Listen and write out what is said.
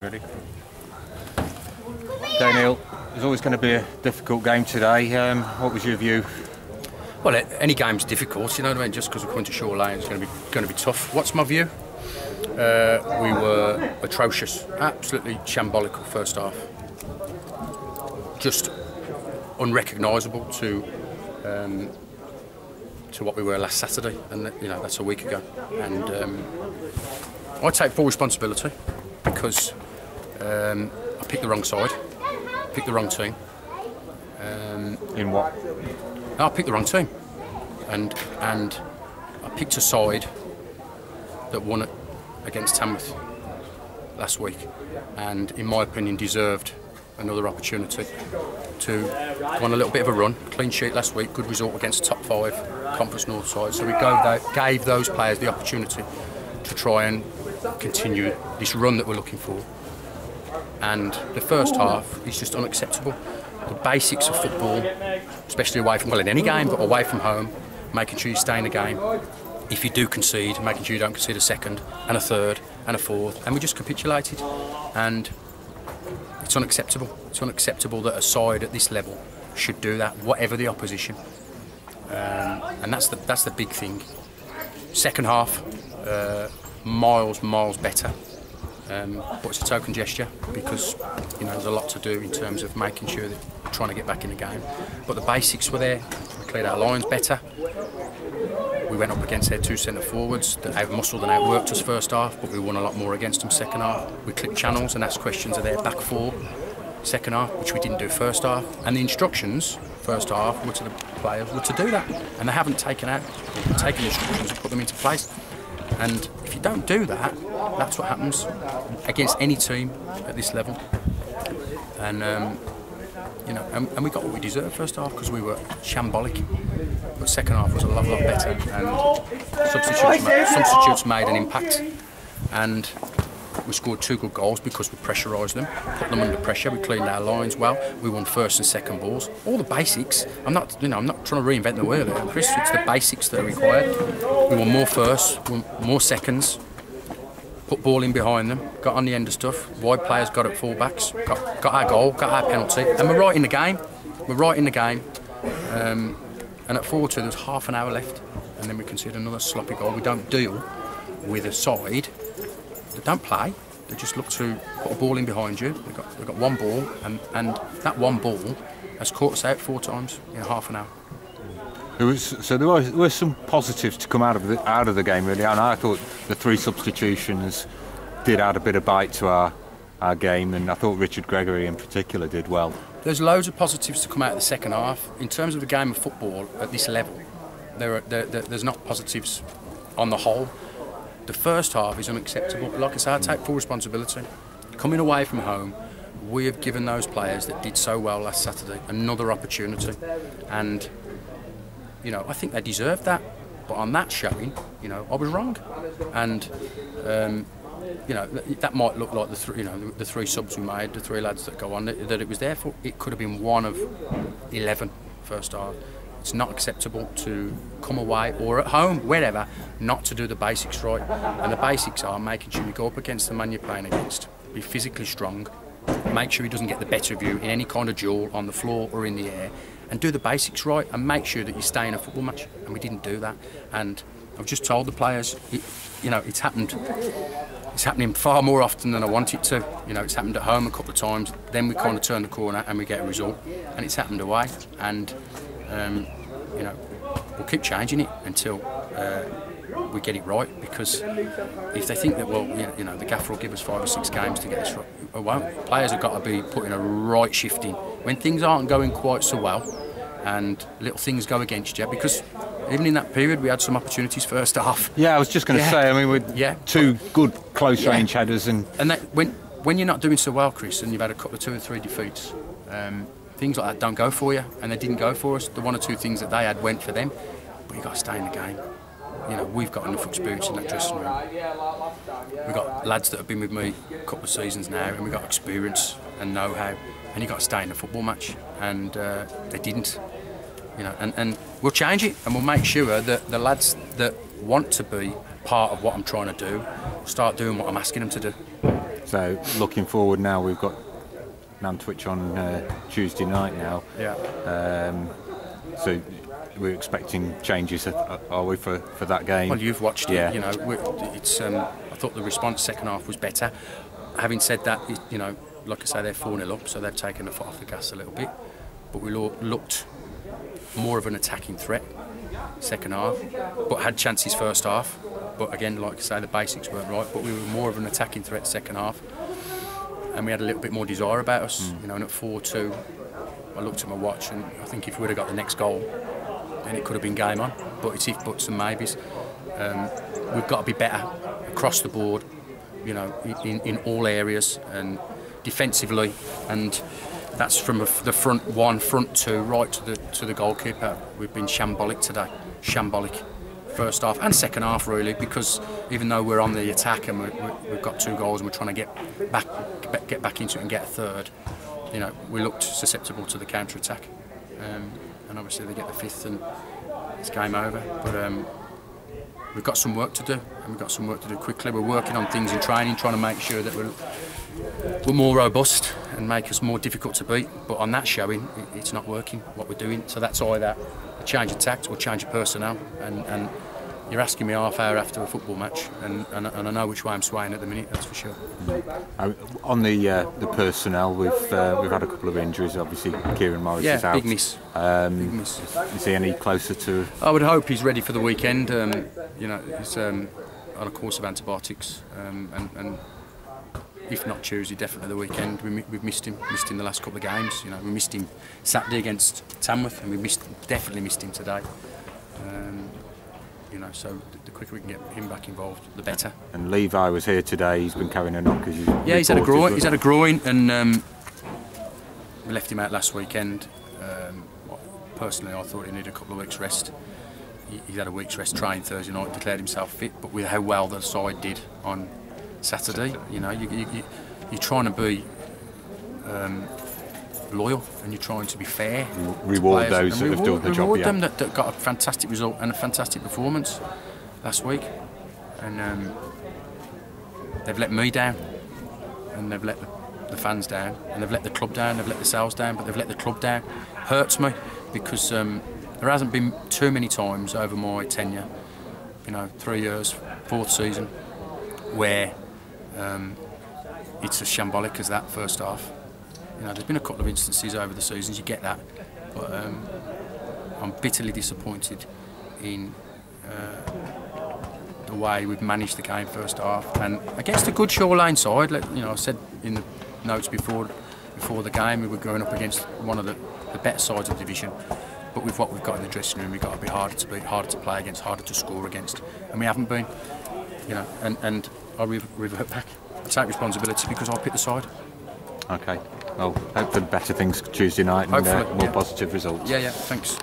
Ready? Okay, Neil, it's always going to be a difficult game today. What was your view? Well, any game's difficult, you know what I mean? Just because we're coming to Shore Lane, it's going to be tough. What's my view? We were atrocious, absolutely shambolical first half. Just unrecognisable to what we were last Saturday, and that's a week ago. And I take full responsibility because I picked the wrong side, picked the wrong team. In what? I picked the wrong team, and I picked a side that won it against Tamworth last week, and in my opinion deserved another opportunity to go on a little bit of a run. Clean sheet last week, good result against top 5 Conference North side. So we gave those players the opportunity to try and continue this run that we're looking for. And the first half is just unacceptable. The basics of football, especially away from, well, in any game, but away from home, making sure you stay in the game. If you do concede, making sure you don't concede a second and a third and a fourth. And we just capitulated. And it's unacceptable. It's unacceptable that a side at this level should do that, whatever the opposition. And that's the big thing. Second half, miles better. But it's a token gesture because there's a lot to do in terms of making sure that we're trying to get back in the game. But the basics were there. We cleared our lines better. We went up against their 2 centre forwards that out-muscled and outworked us first half, but we won a lot more against them second half. We clipped channels and asked questions of their back 4 second half, which we didn't do first half. And the instructions first half were to the players were to do that, and they haven't taken instructions and put them into place. And if you don't do that, that's what happens against any team at this level. And and we got what we deserved first half because we were shambolic. But second half was a lot better, and substitutes made an impact. And we scored 2 good goals because we pressurised them, put them under pressure. We cleaned our lines well. We won first and second balls. All the basics. I'm not trying to reinvent the wheel here, Chris. It's the basics that are required. We won more firsts, more seconds. Put ball in behind them. Got on the end of stuff. Wide players got at full-backs. Got our goal. Got our penalty. And we're right in the game. We're right in the game. And at 4-2, there was half an hour left, and then we conceded another sloppy goal. We don't deal with a side that don't play. They just look to put a ball in behind you. They've got one ball, and that one ball has caught us out 4 times in half an hour. So there were some positives to come out of the game, really. And I thought the 3 substitutions did add a bit of bite to our game, and I thought Richard Gregory in particular did well. There's loads of positives to come out of the second half. In terms of the game of football at this level, there's not positives on the whole. The first half is unacceptable. Like I say, I take full responsibility. Coming away from home, we have given those players that did so well last Saturday another opportunity. And, I think they deserved that. But on that showing, I was wrong. And, that might look like the 3 subs we made, the 3 lads that go on, that it was there for. It could have been 1 of 11 first half. It's not acceptable to come away or at home, wherever, not to do the basics right. And the basics are making sure you go up against the man you're playing against, be physically strong, make sure he doesn't get the better of you in any kind of duel on the floor or in the air, and do the basics right and make sure that you stay in a football match. And we didn't do that. And I've just told the players, it's happened. It's happening far more often than I want it to. It's happened at home a couple of times. Then we kind of turn the corner and we get a result. And it's happened away. And we'll keep changing it until we get it right. Because if they think that, the gaffer will give us 5 or 6 games to get this right, it won't. Players have got to be putting a right shift in when things aren't going quite so well, and little things go against you. Because even in that period, we had some opportunities first half. Yeah, I was just going to say. I mean, with 2 good close-range headers, and that, when you're not doing so well, Chris, and you've had a couple of 2 or 3 defeats, things like that don't go for you, and they didn't go for us. The 1 or 2 things that they had went for them, but you've got to stay in the game. We've got enough experience in that dressing room. We've got lads that have been with me a couple of seasons now, and we've got experience and know-how, and you've got to stay in a football match, and they didn't. And we'll change it, and we'll make sure that the lads that want to be part of what I'm trying to do start doing what I'm asking them to do. So looking forward now, we've got Nantwich on Tuesday night now. Yeah. So we're expecting changes, are we, for that game? Well, you've watched it. Yeah. You know, it's. I thought the response second half was better. Having said that, you know, like I say, they're 4-0 up, so they've taken the foot off the gas a little bit. But we looked more of an attacking threat second half, but had chances first half. But again, like I say, the basics weren't right. But we were more of an attacking threat second half, and we had a little bit more desire about us. You know, and at 4-2, I looked at my watch, and I think if we would have got the next goal, then it could have been game on. But it's if buts and maybes. We've got to be better across the board, you know, in all areas and defensively, and that's from the front one, front two, right to the goalkeeper. We've been shambolic today, shambolic. First half and second half really, because even though we're on the attack and we've got 2 goals and we're trying to get back into it and get a third, you know, we looked susceptible to the counter attack, and obviously they get the 5th and it's game over. But we've got some work to do, and we've got some work to do quickly. We're working on things in training, trying to make sure that we're more robust and make us more difficult to beat. But on that showing, it's not working what we're doing. So that's either a change of tact or change of personnel. And you're asking me half hour after a football match, and I know which way I'm swaying at the minute. That's for sure. On the personnel, we've had a couple of injuries. Obviously, Kieran Morris is out. Big miss. Big miss. Is he any closer to? I would hope he's ready for the weekend. You know, he's on a course of antibiotics, and if not Tuesday, definitely the weekend. We've missed him the last couple of games. You know, we missed him Saturday against Tamworth, and we definitely missed him today. You know, so the quicker we can get him back involved, the better. And Levi was here today. He's been carrying a knock. He's had a groin. He's had a groin, and we left him out last weekend. Personally, I thought he needed a couple of weeks' rest. He's had a week's rest, trained Thursday night, declared himself fit. But with how well the side did on Saturday, you know, you're trying to be loyal, and you're trying to be fair. Reward those that have done the job. Reward them that got a fantastic result and a fantastic performance last week, and they've let me down, and they've let the fans down, and they've let the club down, they've let themselves down, but they've let the club down. Hurts me, because there hasn't been too many times over my tenure, you know, 3 years, 4th season, where it's as shambolic as that first half. You know, there's been a couple of instances over the seasons, you get that, but I'm bitterly disappointed in the way we've managed the game first half, and against a good Shoreline side. You know, I said in the notes before the game we were going up against one of the better sides of the division, but with what we've got in the dressing room, we've got to be harder to beat, harder to play against, harder to score against, and we haven't been. You know, and I'll revert back. I take responsibility because I'll pick the side. Okay. Well, hope for better things Tuesday night and more positive results. Yeah, thanks.